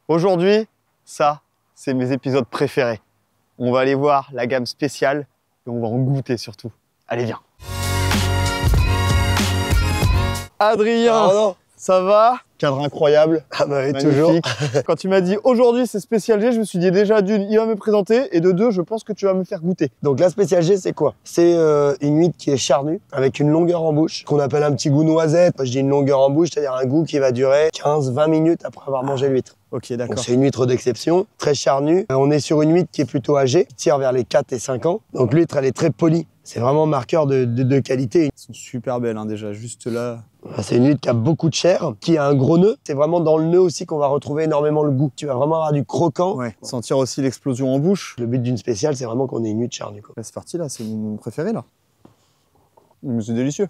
Aujourd'hui, ça, c'est mes épisodes préférés. On va aller voir la gamme spéciale et on va en goûter surtout. Allez, viens. Adrien, ça va? Cadre incroyable. Ah bah oui, toujours. Quand tu m'as dit aujourd'hui c'est Spécial G, je me suis dit déjà d'une, il va me présenter et de deux, je pense que tu vas me faire goûter. Donc la Spécial G, c'est quoi? C'est une huître qui est charnue avec une longueur en bouche qu'on appelle un petit goût noisette. Moi, je dis une longueur en bouche, c'est-à-dire un goût qui va durer 15-20 minutes après avoir mangé l'huître. Ok, d'accord. Donc c'est une huître d'exception, très charnue. On est sur une huître qui est plutôt âgée, qui tire vers les 4 et 5 ans. Donc l'huître, elle est très polie. C'est vraiment marqueur de qualité. Elles sont super belles hein, déjà, juste là. C'est une huître qui a beaucoup de chair, qui a un gros nœud. C'est vraiment dans le nœud aussi qu'on va retrouver énormément le goût. Tu vas vraiment avoir du croquant. Ouais, sentir aussi l'explosion en bouche. Le but d'une spéciale, c'est vraiment qu'on ait une huître charnue. Là, c'est parti là, c'est mon préféré là. Mais c'est délicieux.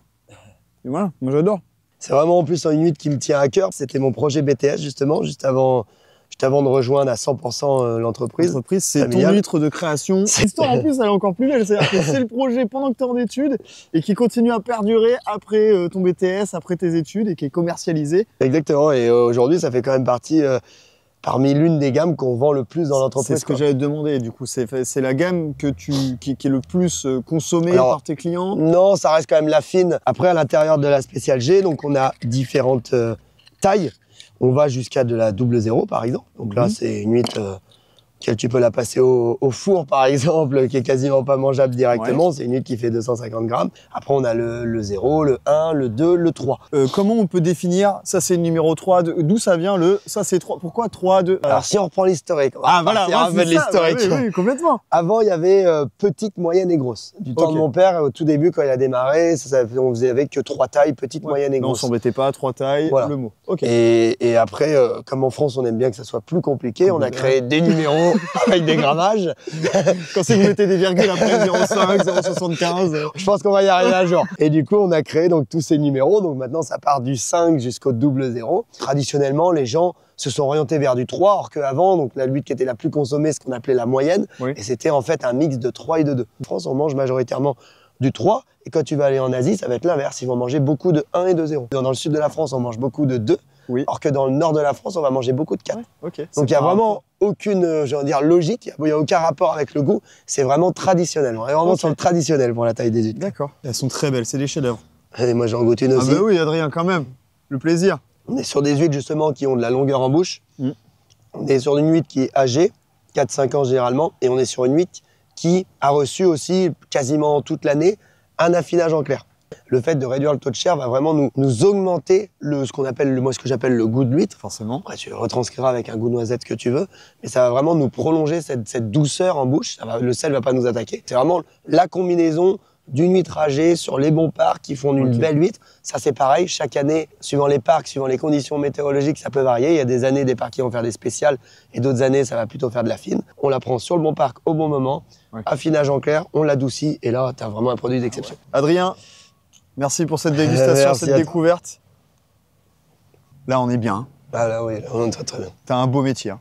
Et voilà, moi j'adore. C'est vraiment en plus une huître qui me tient à cœur. C'était mon projet BTS justement, juste avant de rejoindre à 100% l'entreprise. L'entreprise, c'est ton huître de création. L'histoire en plus, elle est encore plus belle. C'est-à-dire que c'est le projet pendant que tu es en études et qui continue à perdurer après ton BTS, après tes études et qui est commercialisé. Exactement. Et aujourd'hui, ça fait quand même partie parmi l'une des gammes qu'on vend le plus dans l'entreprise. C'est ce que j'allais te demander. Du coup, c'est la gamme qui est le plus consommée par tes clients? Non, ça reste quand même la fine. Après, à l'intérieur de la Spécial G, donc on a différentes tailles. On va jusqu'à de la 00 par exemple. Donc là, c'est une huître que tu peux la passer au four par exemple, qui est quasiment pas mangeable directement. Ouais. C'est une huître qui fait 250 grammes. Après, on a le 0, le 1, le 2, le 3. Comment on peut définir, ça c'est le numéro 3, d'où ça vient ça c'est 3, pourquoi 3, 2 Alors si on reprend l'historique, l'historique. Oui, complètement. Avant, il y avait petite, moyenne et grosse. Du temps de mon père, au tout début, quand il a démarré, on faisait avec que 3 tailles, petite, moyenne et grosse. On s'embêtait pas, 3 tailles, voilà. Le mot. Okay. Et après, comme en France, on aime bien que ça soit plus compliqué, on a créé des numéros avec des grammages. Quand c'est que vous mettez des virgules après 0,5, 0,75. Je pense qu'on va y arriver un jour. Et du coup, on a créé donc tous ces numéros. Donc maintenant, ça part du 5 jusqu'au 00. Traditionnellement, les gens se sont orientés vers du 3, alors qu'avant, donc la huître qui était la plus consommée, ce qu'on appelait la moyenne. Oui. Et c'était en fait un mix de 3 et de 2. En France, on mange majoritairement du 3. Et quand tu vas aller en Asie, ça va être l'inverse. Ils vont manger beaucoup de 1 et de 0. Dans le sud de la France, on mange beaucoup de 2. Oui. Alors que dans le nord de la France, on va manger beaucoup de 4. Ouais, okay. Donc il n'y a vraiment aucune logique, il n'y a aucun rapport avec le goût. C'est vraiment traditionnel. On est vraiment sur le traditionnel pour la taille des huîtres. D'accord. Elles sont très belles, c'est des chefs-d'œuvre. Et moi j'en goûte une aussi. Ah bah oui Adrien, quand même. Le plaisir. On est sur des huîtres justement qui ont de la longueur en bouche. On est sur une huître qui est âgée, 4-5 ans généralement. Et on est sur une huître qui a reçu aussi quasiment toute l'année un affinage en clair. Le fait de réduire le taux de chair va vraiment nous augmenter ce que j'appelle le goût de l'huître. Forcément. Après, tu le retranscriras avec un goût noisette que tu veux, mais ça va vraiment nous prolonger cette douceur en bouche. Le sel va pas nous attaquer. C'est vraiment la combinaison d'une huître âgée sur les bons parcs qui font une belle huître. Ça, c'est pareil. Chaque année, suivant les parcs, suivant les conditions météorologiques, ça peut varier. Il y a des années, des parcs qui vont faire des spéciales et d'autres années, ça va plutôt faire de la fine. On la prend sur le bon parc au bon moment. Affinage en clair, on l'adoucit et là, tu as vraiment un produit d'exception. Adrien, merci pour cette dégustation, cette découverte. Là, on est bien. Ah là, oui, là, on est très très bien. T'as un beau métier. Hein.